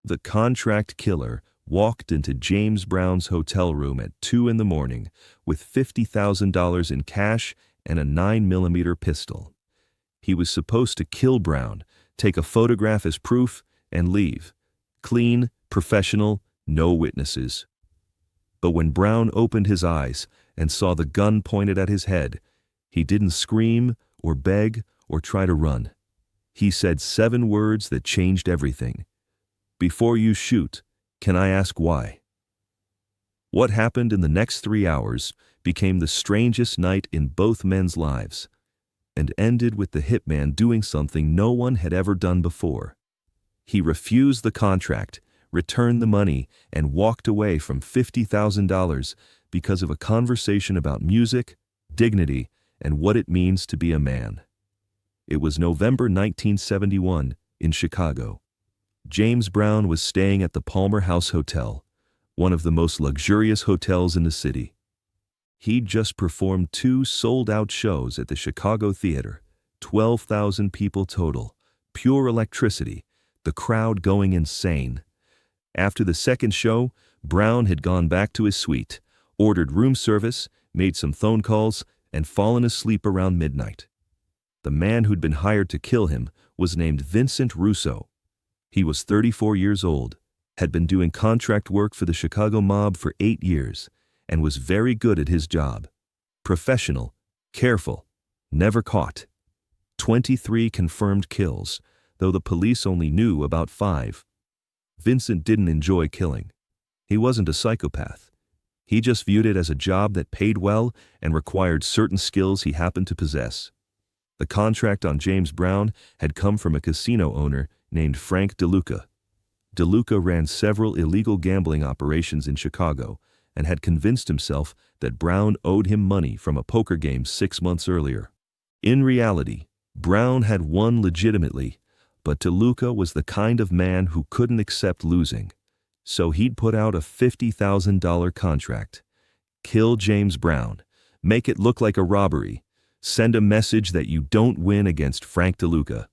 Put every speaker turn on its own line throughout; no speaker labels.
The contract killer walked into James Brown's hotel room at 2 in the morning with $50,000 in cash and a 9mm pistol. He was supposed to kill Brown, take a photograph as proof, and leave. Clean, professional, no witnesses. But when Brown opened his eyes and saw the gun pointed at his head, he didn't scream or beg or try to run. He said 7 words that changed everything. "Before you shoot, can I ask why?" What happened in the next 3 hours became the strangest night in both men's lives, and ended with the hitman doing something no one had ever done before. He refused the contract, returned the money, and walked away from $50,000 because of a conversation about music, dignity, and what it means to be a man. It was November 1971 in Chicago. James Brown was staying at the Palmer House Hotel, one of the most luxurious hotels in the city. He'd just performed 2 sold-out shows at the Chicago Theater, 12,000 people total, pure electricity, the crowd going insane. After the second show, Brown had gone back to his suite, ordered room service, made some phone calls, and fallen asleep around midnight. The man who'd been hired to kill him was named Vincent Russo. He was 34 years old, had been doing contract work for the Chicago mob for 8 years, and was very good at his job. Professional, careful, never caught. 23 confirmed kills, though the police only knew about 5. Vincent didn't enjoy killing. He wasn't a psychopath. He just viewed it as a job that paid well and required certain skills he happened to possess. The contract on James Brown had come from a casino owner named Frank DeLuca. DeLuca ran several illegal gambling operations in Chicago and had convinced himself that Brown owed him money from a poker game 6 months earlier. In reality, Brown had won legitimately, but DeLuca was the kind of man who couldn't accept losing. So he'd put out a $50,000 contract. Kill James Brown, make it look like a robbery, send a message that you don't win against Frank DeLuca.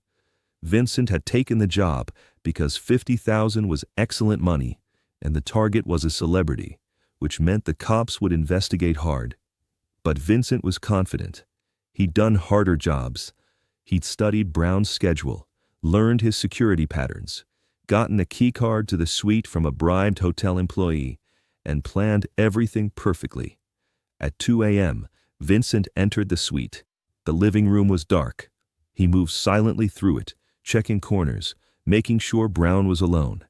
Vincent had taken the job because $50,000 was excellent money, and the target was a celebrity, which meant the cops would investigate hard. But Vincent was confident. He'd done harder jobs. He'd studied Brown's schedule, learned his security patterns, gotten a key card to the suite from a bribed hotel employee, and planned everything perfectly. At 2 a.m., Vincent entered the suite. The living room was dark. He moved silently through it, checking corners, making sure Brown was alone.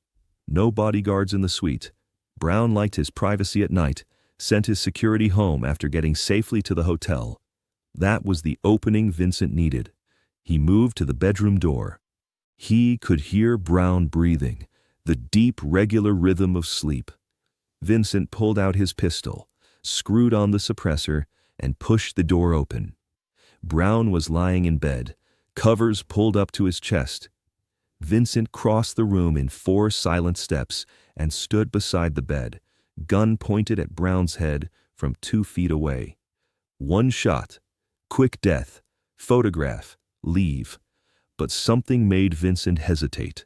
No bodyguards in the suite. Brown liked his privacy at night, sent his security home after getting safely to the hotel. That was the opening Vincent needed. He moved to the bedroom door. He could hear Brown breathing, the deep, regular rhythm of sleep. Vincent pulled out his pistol, screwed on the suppressor, and pushed the door open. Brown was lying in bed, covers pulled up to his chest. Vincent crossed the room in 4 silent steps and stood beside the bed, gun pointed at Brown's head from 2 feet away. 1 shot, quick death, photograph, leave. But something made Vincent hesitate.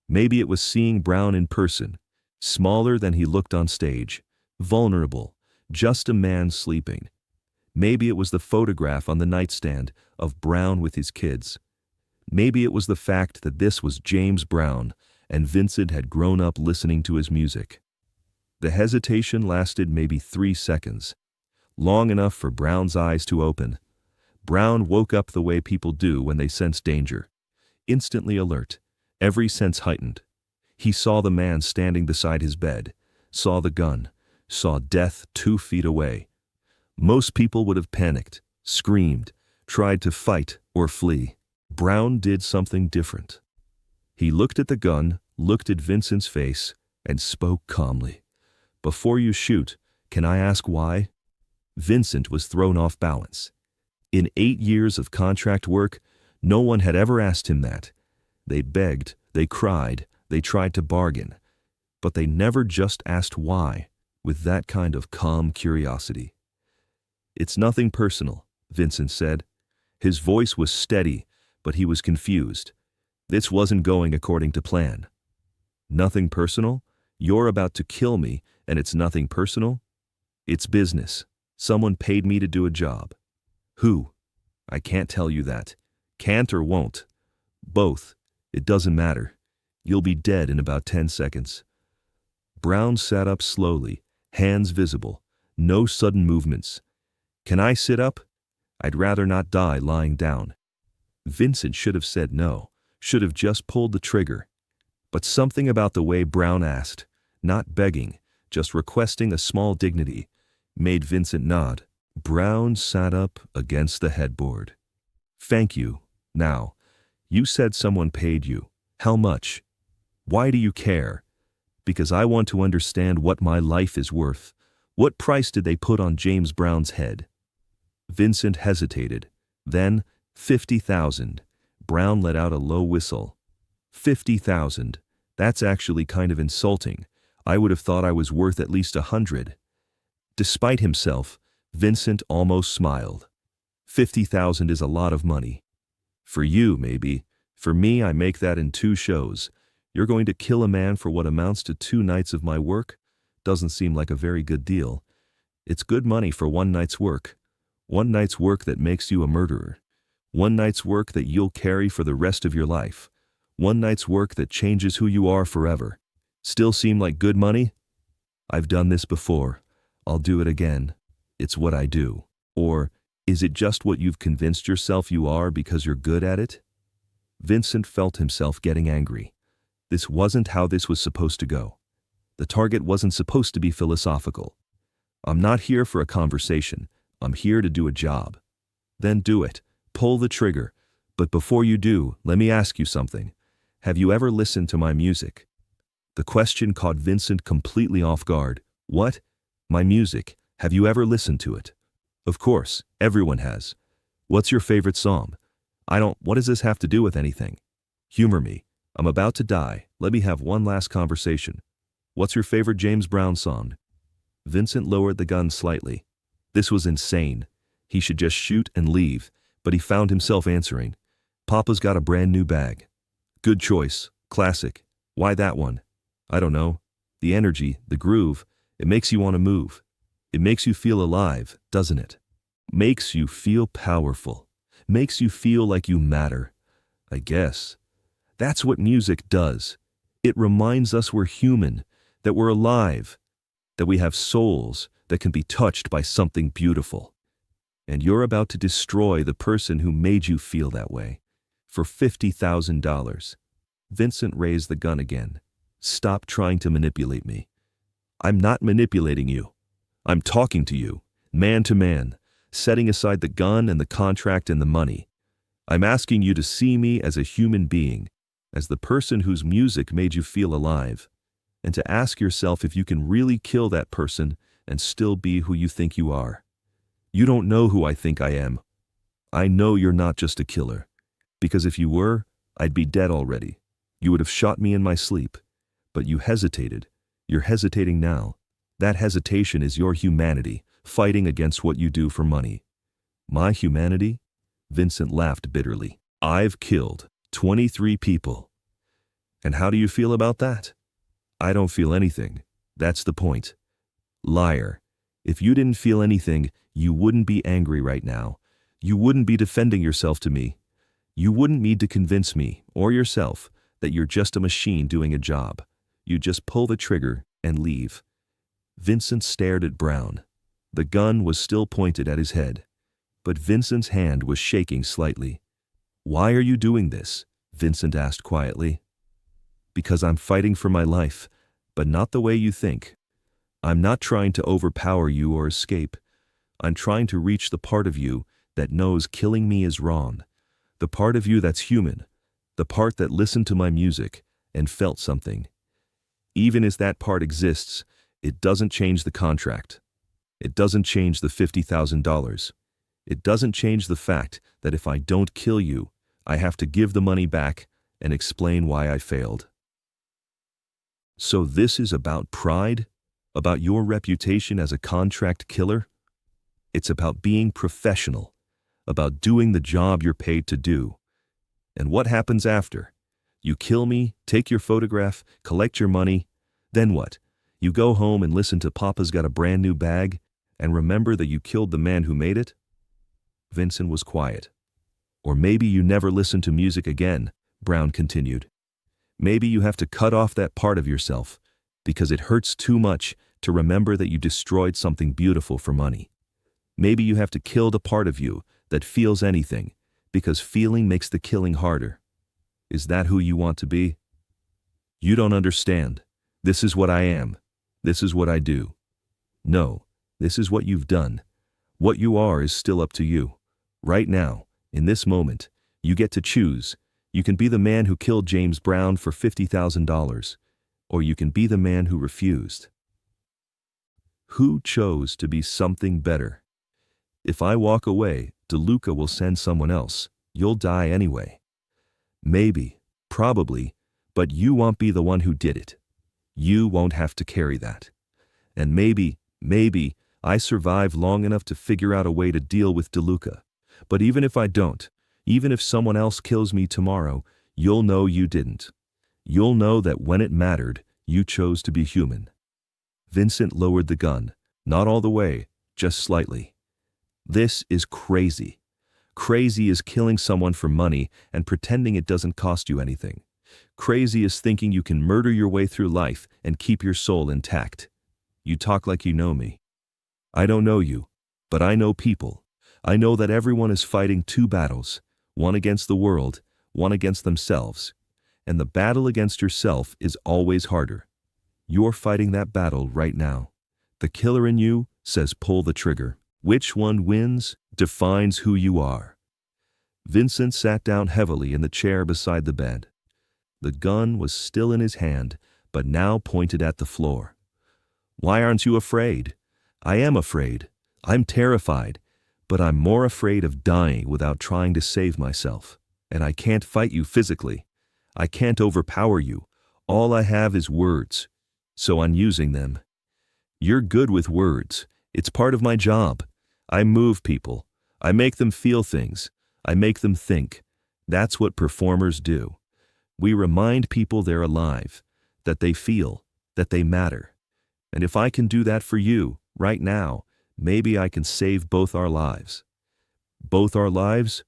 Maybe it was seeing Brown in person, smaller than he looked on stage, vulnerable, just a man sleeping. Maybe it was the photograph on the nightstand of Brown with his kids. Maybe it was the fact that this was James Brown and Vincent had grown up listening to his music. The hesitation lasted maybe 3 seconds, long enough for Brown's eyes to open. Brown woke up the way people do when they sense danger, instantly alert, every sense heightened. He saw the man standing beside his bed, saw the gun, saw death 2 feet away. Most people would have panicked, screamed, tried to fight or flee. Brown did something different. He looked at the gun, looked at Vincent's face, and spoke calmly. "Before you shoot, can I ask why?" Vincent was thrown off balance. In 8 years of contract work, no one had ever asked him that. They begged, they cried, they tried to bargain, but they never just asked why, with that kind of calm curiosity. "It's nothing personal," Vincent said. His voice was steady, but he was confused. This wasn't going according to plan. Nothing personal? You're about to kill me, and it's nothing personal? It's business. Someone paid me to do a job. Who? I can't tell you that. Can't or won't. Both. It doesn't matter. You'll be dead in about 10 seconds. Brown sat up slowly, hands visible, no sudden movements. Can I sit up? I'd rather not die lying down. Vincent should have said no, should have just pulled the trigger. But something about the way Brown asked, not begging, just requesting a small dignity, made Vincent nod. Brown sat up against the headboard. Thank you. Now, you said someone paid you. How much? Why do you care? Because I want to understand what my life is worth. What price did they put on James Brown's head? Vincent hesitated. Then, 50,000. Brown let out a low whistle. 50,000. That's actually kind of insulting. I would have thought I was worth at least 100. Despite himself, Vincent almost smiled. 50,000 is a lot of money. For you, maybe. For me, I make that in 2 shows. You're going to kill a man for what amounts to 2 nights of my work? Doesn't seem like a very good deal. It's good money for 1 night's work. 1 night's work that makes you a murderer. 1 night's work that you'll carry for the rest of your life. 1 night's work that changes who you are forever. Still seem like good money? I've done this before. I'll do it again. It's what I do. Or, is it just what you've convinced yourself you are because you're good at it? Vincent felt himself getting angry. This wasn't how this was supposed to go. The target wasn't supposed to be philosophical. I'm not here for a conversation. I'm here to do a job. Then do it. Pull the trigger. But before you do, let me ask you something. Have you ever listened to my music? The question caught Vincent completely off guard. What? My music. Have you ever listened to it? Of course, everyone has. What's your favorite song? What does this have to do with anything? Humor me. I'm about to die. Let me have one last conversation. What's your favorite James Brown song? Vincent lowered the gun slightly. This was insane. He should just shoot and leave, but he found himself answering. Papa's got a brand new bag. Good choice. Classic. Why that one? I don't know. The energy, the groove, it makes you want to move. It makes you feel alive, doesn't it? Makes you feel powerful. Makes you feel like you matter. I guess. That's what music does. It reminds us we're human, that we're alive, that we have souls that can be touched by something beautiful. And you're about to destroy the person who made you feel that way. For $50,000. Vincent raised the gun again. Stop trying to manipulate me. I'm not manipulating you. I'm talking to you, man to man, setting aside the gun and the contract and the money. I'm asking you to see me as a human being, as the person whose music made you feel alive, and to ask yourself if you can really kill that person and still be who you think you are. You don't know who I think I am. I know you're not just a killer, because if you were, I'd be dead already. You would have shot me in my sleep. But you hesitated. You're hesitating now. That hesitation is your humanity, fighting against what you do for money. My humanity? Vincent laughed bitterly. I've killed 23 people. And how do you feel about that? I don't feel anything. That's the point. Liar. If you didn't feel anything, you wouldn't be angry right now. You wouldn't be defending yourself to me. You wouldn't need to convince me, or yourself, that you're just a machine doing a job. You just pull the trigger and leave. Vincent stared at Brown. The gun was still pointed at his head, but Vincent's hand was shaking slightly. Why are you doing this? Vincent asked quietly. Because I'm fighting for my life, but not the way you think. I'm not trying to overpower you or escape. I'm trying to reach the part of you that knows killing me is wrong. The part of you that's human. The part that listened to my music and felt something. Even as that part exists, it doesn't change the contract. It doesn't change the $50,000. It doesn't change the fact that if I don't kill you, I have to give the money back and explain why I failed. So this is about pride? About your reputation as a contract killer? It's about being professional, about doing the job you're paid to do. And what happens after? You kill me, take your photograph, collect your money. Then what? You go home and listen to Papa's Got a Brand New Bag and remember that you killed the man who made it? Vincent was quiet. Or maybe you never listen to music again, Brown continued. Maybe you have to cut off that part of yourself because it hurts too much to remember that you destroyed something beautiful for money. Maybe you have to kill the part of you that feels anything because feeling makes the killing harder. Is that who you want to be? You don't understand. This is what I am. This is what I do. No, this is what you've done. What you are is still up to you. Right now, in this moment, you get to choose. You can be the man who killed James Brown for $50,000, or you can be the man who refused. Who chose to be something better? If I walk away, DeLuca will send someone else. You'll die anyway. Maybe, probably, but you won't be the one who did it. You won't have to carry that. And maybe, I survive long enough to figure out a way to deal with DeLuca. But even if I don't, even if someone else kills me tomorrow, you'll know you didn't. You'll know that when it mattered, you chose to be human. Vincent lowered the gun, not all the way, just slightly. This is crazy. Crazy is killing someone for money and pretending it doesn't cost you anything. Crazy is thinking you can murder your way through life and keep your soul intact. You talk like you know me. I don't know you, but I know people. I know that everyone is fighting two battles, one against the world, one against themselves. And the battle against yourself is always harder. You're fighting that battle right now. The killer in you says pull the trigger. Which one wins defines who you are. Vincent sat down heavily in the chair beside the bed. The gun was still in his hand, but now pointed at the floor. Why aren't you afraid? I am afraid. I'm terrified. But I'm more afraid of dying without trying to save myself. And I can't fight you physically. I can't overpower you. All I have is words. So I'm using them. You're good with words. It's part of my job. I move people. I make them feel things. I make them think. That's what performers do. We remind people they're alive, that they feel, that they matter. And if I can do that for you, right now, maybe I can save both our lives. Both our lives?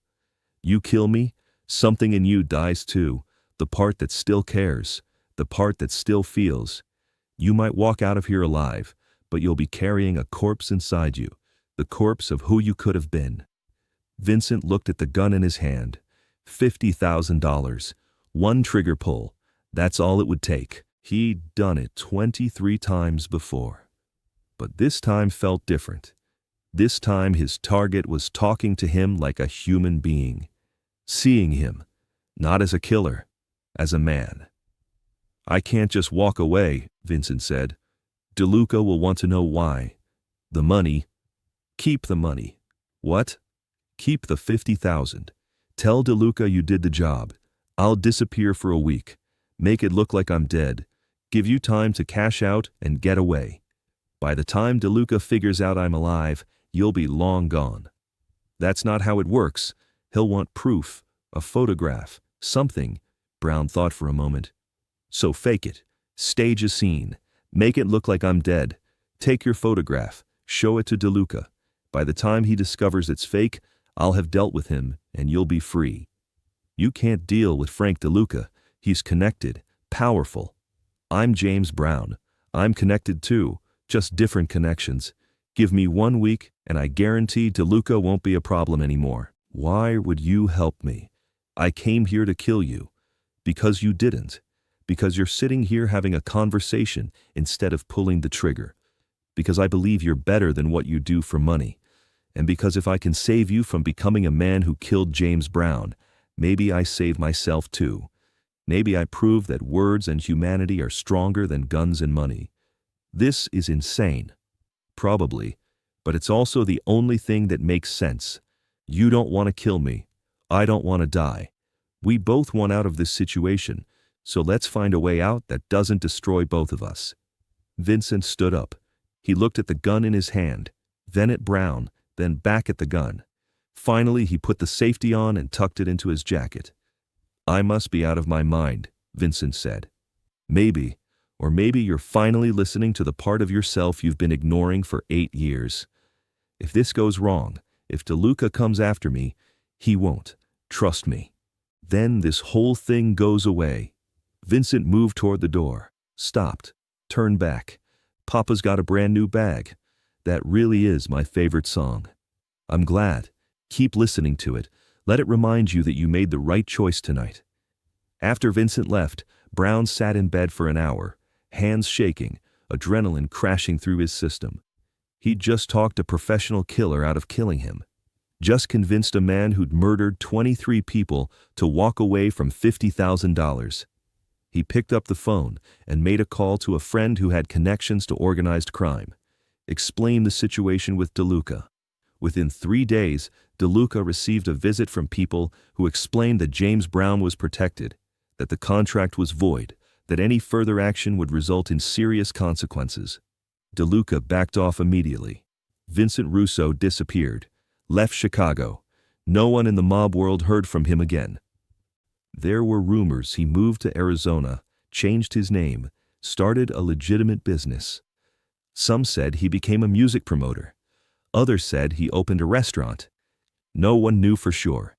You kill me, something in you dies too, the part that still cares, the part that still feels. You might walk out of here alive, but you'll be carrying a corpse inside you, the corpse of who you could have been. Vincent looked at the gun in his hand. $50,000. One trigger pull. That's all it would take. He'd done it 23 times before. But this time felt different. This time his target was talking to him like a human being, seeing him, not as a killer, as a man. I can't just walk away, Vincent said. DeLuca will want to know why. The money. Keep the money. What? Keep the $50,000. Tell DeLuca you did the job. I'll disappear for a week. Make it look like I'm dead. Give you time to cash out and get away. By the time DeLuca figures out I'm alive, you'll be long gone. That's not how it works. He'll want proof, a photograph, something. Brown thought for a moment. So fake it. Stage a scene. Make it look like I'm dead. Take your photograph. Show it to DeLuca. By the time he discovers it's fake, I'll have dealt with him and you'll be free. You can't deal with Frank DeLuca. He's connected, powerful. I'm James Brown. I'm connected too. Just different connections. Give me 1 week, and I guarantee DeLuca won't be a problem anymore. Why would you help me? I came here to kill you. Because you didn't. Because you're sitting here having a conversation instead of pulling the trigger. Because I believe you're better than what you do for money. And because if I can save you from becoming a man who killed James Brown, maybe I save myself too. Maybe I prove that words and humanity are stronger than guns and money. This is insane. Probably, but it's also the only thing that makes sense. You don't want to kill me. I don't want to die. We both want out of this situation, so let's find a way out that doesn't destroy both of us. Vincent stood up. He looked at the gun in his hand, then at Brown, then back at the gun. Finally, he put the safety on and tucked it into his jacket. I must be out of my mind, Vincent said. Maybe, or maybe you're finally listening to the part of yourself you've been ignoring for 8 years. If this goes wrong, if DeLuca comes after me, he won't. Trust me. Then this whole thing goes away. Vincent moved toward the door, stopped, turned back. Papa's got a brand new bag. That really is my favorite song. I'm glad. Keep listening to it. Let it remind you that you made the right choice tonight. After Vincent left, Brown sat in bed for an hour, hands shaking, adrenaline crashing through his system. He'd just talked a professional killer out of killing him. Just convinced a man who'd murdered 23 people to walk away from $50,000. He picked up the phone and made a call to a friend who had connections to organized crime. Explained the situation with DeLuca. Within 3 days, DeLuca received a visit from people who explained that James Brown was protected, that the contract was void, that any further action would result in serious consequences. DeLuca backed off immediately. Vincent Russo disappeared, left Chicago. No one in the mob world heard from him again. There were rumors he moved to Arizona, changed his name, started a legitimate business. Some said he became a music promoter. Others said he opened a restaurant. No one knew for sure.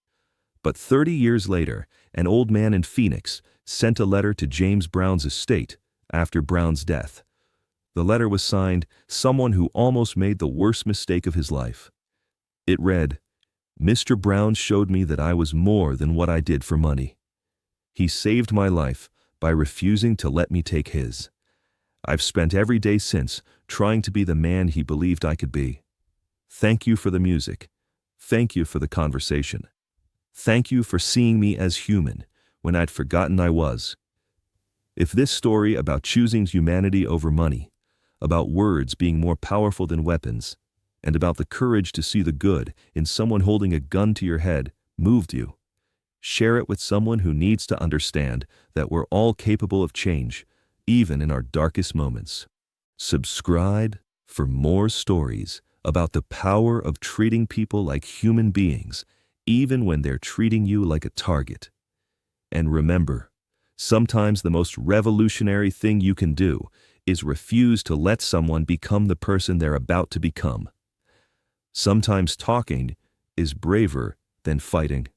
But 30 years later, an old man in Phoenix sent a letter to James Brown's estate after Brown's death. The letter was signed, "Someone who almost made the worst mistake of his life." It read, "Mr. Brown showed me that I was more than what I did for money. He saved my life by refusing to let me take his. I've spent every day since trying to be the man he believed I could be. Thank you for the music. Thank you for the conversation. Thank you for seeing me as human when I'd forgotten I was." If this story about choosing humanity over money, about words being more powerful than weapons, and about the courage to see the good in someone holding a gun to your head moved you, share it with someone who needs to understand that we're all capable of change, even in our darkest moments. Subscribe for more stories about the power of treating people like human beings, even when they're treating you like a target. And remember, sometimes the most revolutionary thing you can do is refuse to let someone become the person they're about to become. Sometimes talking is braver than fighting.